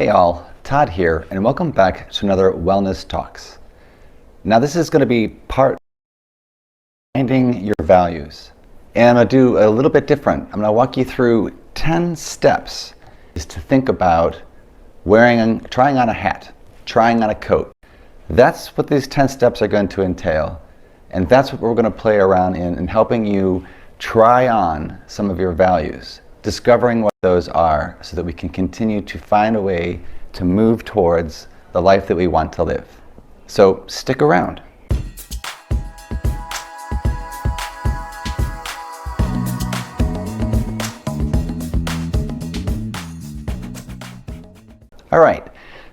Hey all, Todd here, and welcome back to another Wellness Talks. Now this is going to be part finding your values. And I'm going to do a little bit different. I'm going to walk you through 10 steps is to think about trying on a hat, trying on a coat. That's what these 10 steps are going to entail. And that's what we're going to play around in helping you try on some of your values, discovering what those are so that we can continue to find a way to move towards the life that we want to live. So stick around. All right,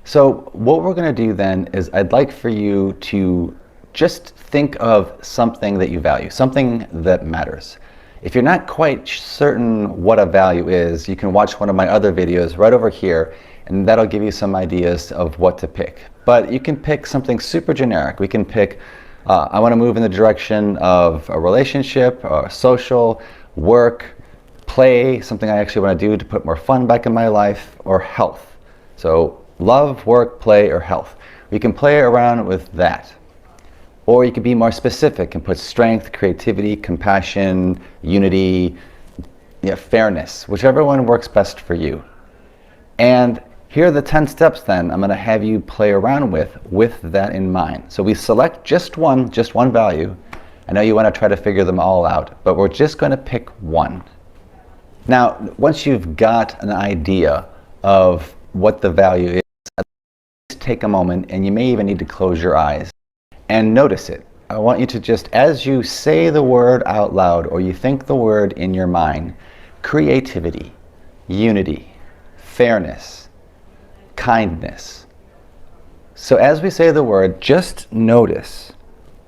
so what we're going to do then is I'd like for you to just think of something that you value, something that matters. If you're not quite certain what a value is, you can watch one of my other videos right over here, and that'll give you some ideas of what to pick. But you can pick something super generic. We can pick, I want to move in the direction of a relationship, or social, work, play, something I actually want to do to put more fun back in my life, or health. So love, work, play, or health. We can play around with that. Or you could be more specific and put strength, creativity, compassion, unity, fairness, whichever one works best for you. And here are the 10 steps then I'm going to have you play around with that in mind. So we select just one value. I know you want to try to figure them all out, but we're just going to pick one. Now, once you've got an idea of what the value is, just take a moment, and you may even need to close your eyes and notice it. I want you to just, as you say the word out loud or you think the word in your mind, creativity, unity, fairness, kindness. So as we say the word, just notice,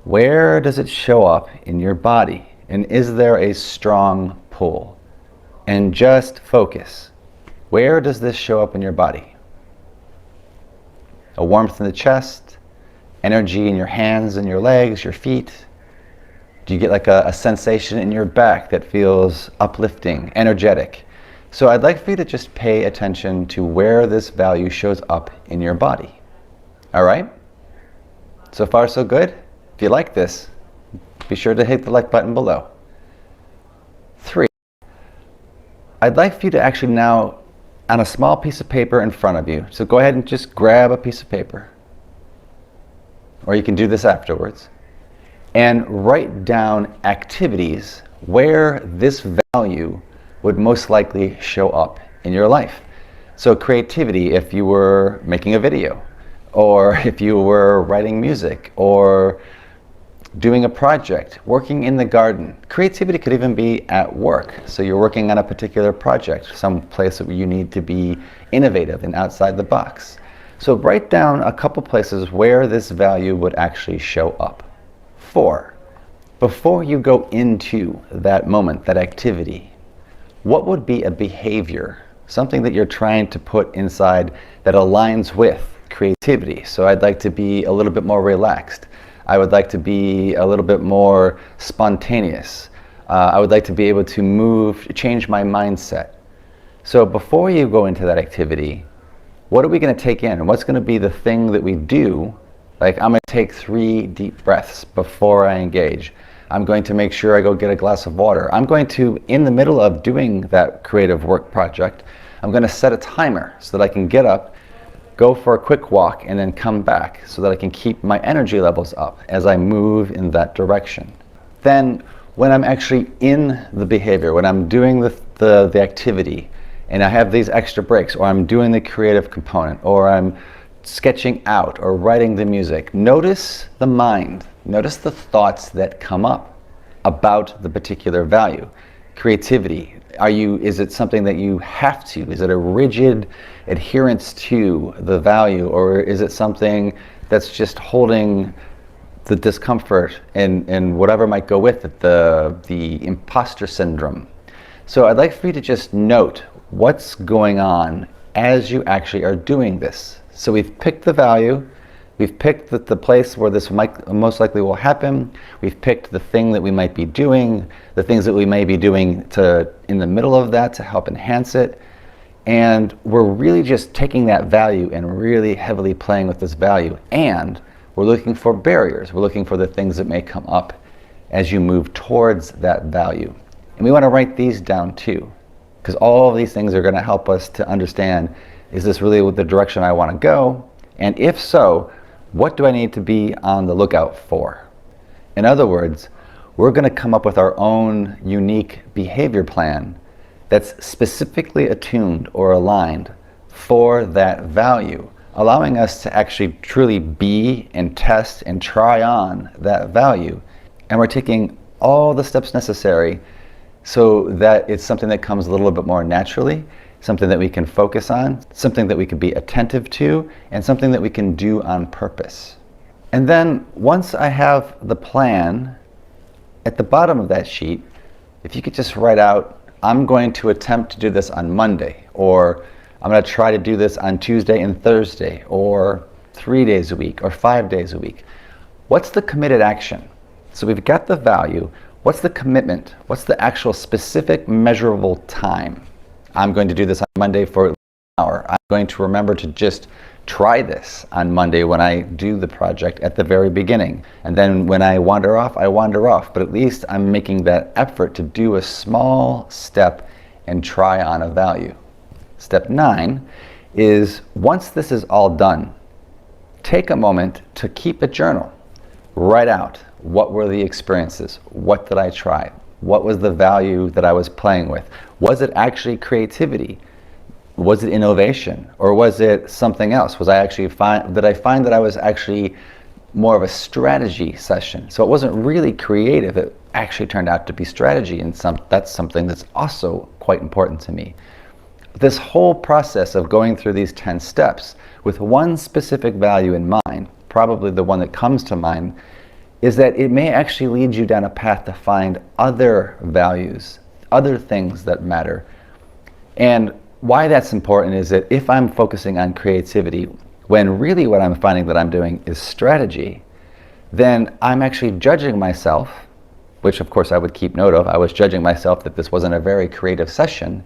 where does it show up in your body? And is there a strong pull? And just focus. Where does this show up in your body? A warmth in the chest, energy in your hands and your legs, your feet. Do you get like a sensation in your back that feels uplifting, energetic? So I'd like for you to just pay attention to where this value shows up in your body. All right? So far so good? If you like this, be sure to hit the like button below. 3. I'd like for you to actually now, on a small piece of paper in front of you, so go ahead and just grab a piece of paper, or you can do this afterwards, and write down activities where this value would most likely show up in your life. So creativity, if you were making a video, or if you were writing music, or doing a project, working in the garden. Creativity could even be at work. So you're working on a particular project, some place where you need to be innovative and outside the box. So write down a couple places where this value would actually show up. 4, before you go into that moment, that activity, what would be a behavior, something that you're trying to put inside that aligns with creativity? So I'd like to be a little bit more relaxed. I would like to be a little bit more spontaneous. I would like to be able to change my mindset. So before you go into that activity, what are we going to take in? What's going to be the thing that we do? Like, I'm going to take 3 deep breaths before I engage. I'm going to make sure I go get a glass of water. I'm going to, in the middle of doing that creative work project, I'm going to set a timer so that I can get up, go for a quick walk, and then come back so that I can keep my energy levels up as I move in that direction. Then when I'm actually in the behavior, when I'm doing the activity, and I have these extra breaks, or I'm doing the creative component, or I'm sketching out or writing the music, notice the mind, notice the thoughts that come up about the particular value. Creativity, is it something that you have to? Is it a rigid adherence to the value, or is it something that's just holding the discomfort and whatever might go with it, the imposter syndrome? So I'd like for you to just note what's going on as you actually are doing this. So we've picked the value, we've picked the place where this most likely will happen, we've picked the thing that we might be doing, the things that we may be doing in the middle of that to help enhance it, And we're really just taking that value and really heavily playing with this value. And we're looking for barriers. We're looking for the things that may come up as you move towards that value. And we want to write these down too, because all of these things are going to help us to understand, is this really the direction I want to go? And if so, what do I need to be on the lookout for? In other words, we're going to come up with our own unique behavior plan that's specifically attuned or aligned for that value, allowing us to actually truly be and test and try on that value. And we're taking all the steps necessary so that it's something that comes a little bit more naturally, something that we can focus on, something that we can be attentive to, and something that we can do on purpose. And then once I have the plan, at the bottom of that sheet, if you could just write out, I'm going to attempt to do this on Monday, or I'm going to try to do this on Tuesday and Thursday, or 3 days a week, or 5 days a week. What's the committed action? So we've got the value. What's the commitment? What's the actual specific measurable time? I'm going to do this on Monday for an hour. I'm going to remember to just try this on Monday when I do the project at the very beginning. And then when I wander off, I wander off. But at least I'm making that effort to do a small step and try on a value. Step 9 is, once this is all done, take a moment to keep a journal. Write out, what were the experiences? What did I try? What was the value that I was playing with? Was it actually creativity? Was it innovation? Or was it something else? Did I find that I was actually more of a strategy session? So it wasn't really creative. It actually turned out to be strategy, and that's something that's also quite important to me. This whole process of going through these 10 steps with one specific value in mind, probably the one that comes to mind, is that it may actually lead you down a path to find other values, other things that matter. And why that's important is that if I'm focusing on creativity, when really what I'm finding that I'm doing is strategy, then I'm actually judging myself, which of course I would keep note of. I was judging myself that this wasn't a very creative session,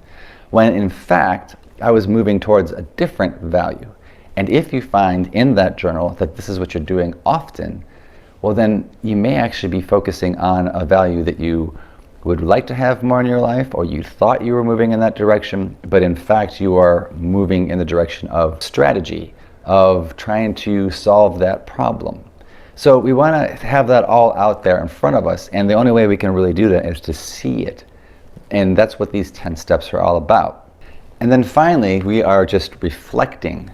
when in fact I was moving towards a different value. And if you find in that journal that this is what you're doing often, well then you may actually be focusing on a value that you would like to have more in your life, or you thought you were moving in that direction, but in fact you are moving in the direction of strategy, of trying to solve that problem. So we want to have that all out there in front of us, and the only way we can really do that is to see it. And that's what these 10 steps are all about. And then finally, we are just reflecting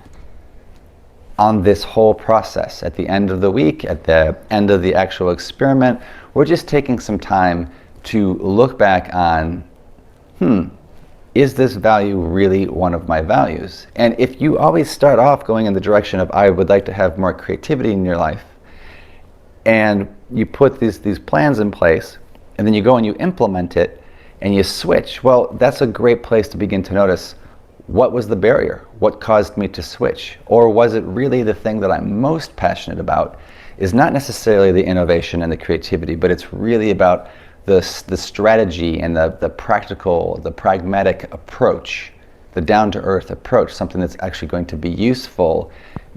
on this whole process. At the end of the week, at the end of the actual experiment, we're just taking some time to look back on, is this value really one of my values? And if you always start off going in the direction of, I would like to have more creativity in your life, and you put these plans in place, and then you go and you implement it, and you switch, well, that's a great place to begin to notice, what was the barrier? What caused me to switch? Or was it really the thing that I'm most passionate about is not necessarily the innovation and the creativity, but it's really about the strategy and the practical, the pragmatic approach, the down-to-earth approach, something that's actually going to be useful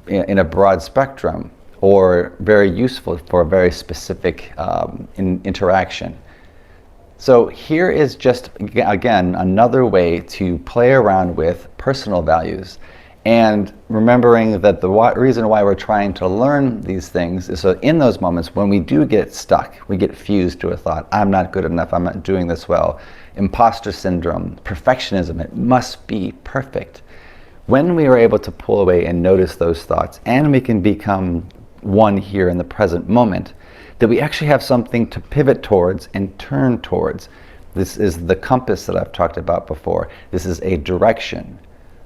in a broad spectrum, or very useful for a very specific interaction. So here is just, again, another way to play around with personal values, and remembering that the reason why we're trying to learn these things is so in those moments when we do get stuck, we get fused to a thought, I'm not good enough, I'm not doing this well, imposter syndrome, perfectionism, it must be perfect. When we are able to pull away and notice those thoughts, and we can become one here in the present moment, that we actually have something to pivot towards and turn towards. This is the compass that I've talked about before. This is a direction,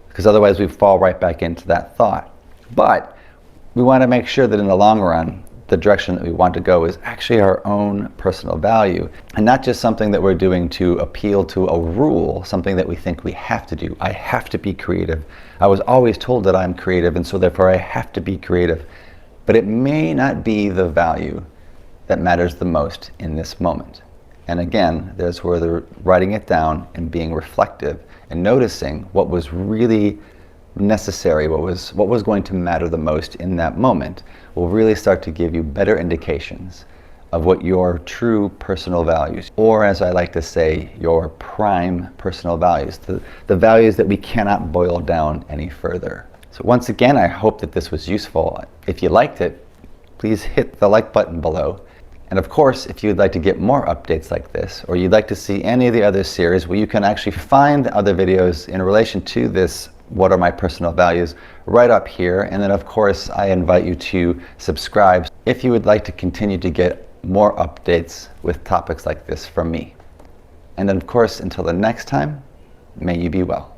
because otherwise we fall right back into that thought. But we want to make sure that in the long run, the direction that we want to go is actually our own personal value, and not just something that we're doing to appeal to a rule, something that we think we have to do. I have to be creative. I was always told that I'm creative, and so therefore I have to be creative. But it may not be the value that matters the most in this moment. And again, there's where the writing it down and being reflective and noticing what was really necessary, what was going to matter the most in that moment, will really start to give you better indications of what your true personal values, or as I like to say, your prime personal values, the values that we cannot boil down any further. So once again, I hope that this was useful. If you liked it, please hit the like button below. And of course, if you'd like to get more updates like this, or you'd like to see any of the other series where you can actually find other videos in relation to this, what are my personal values, right up here. And then of course, I invite you to subscribe if you would like to continue to get more updates with topics like this from me. And then of course, until the next time, may you be well.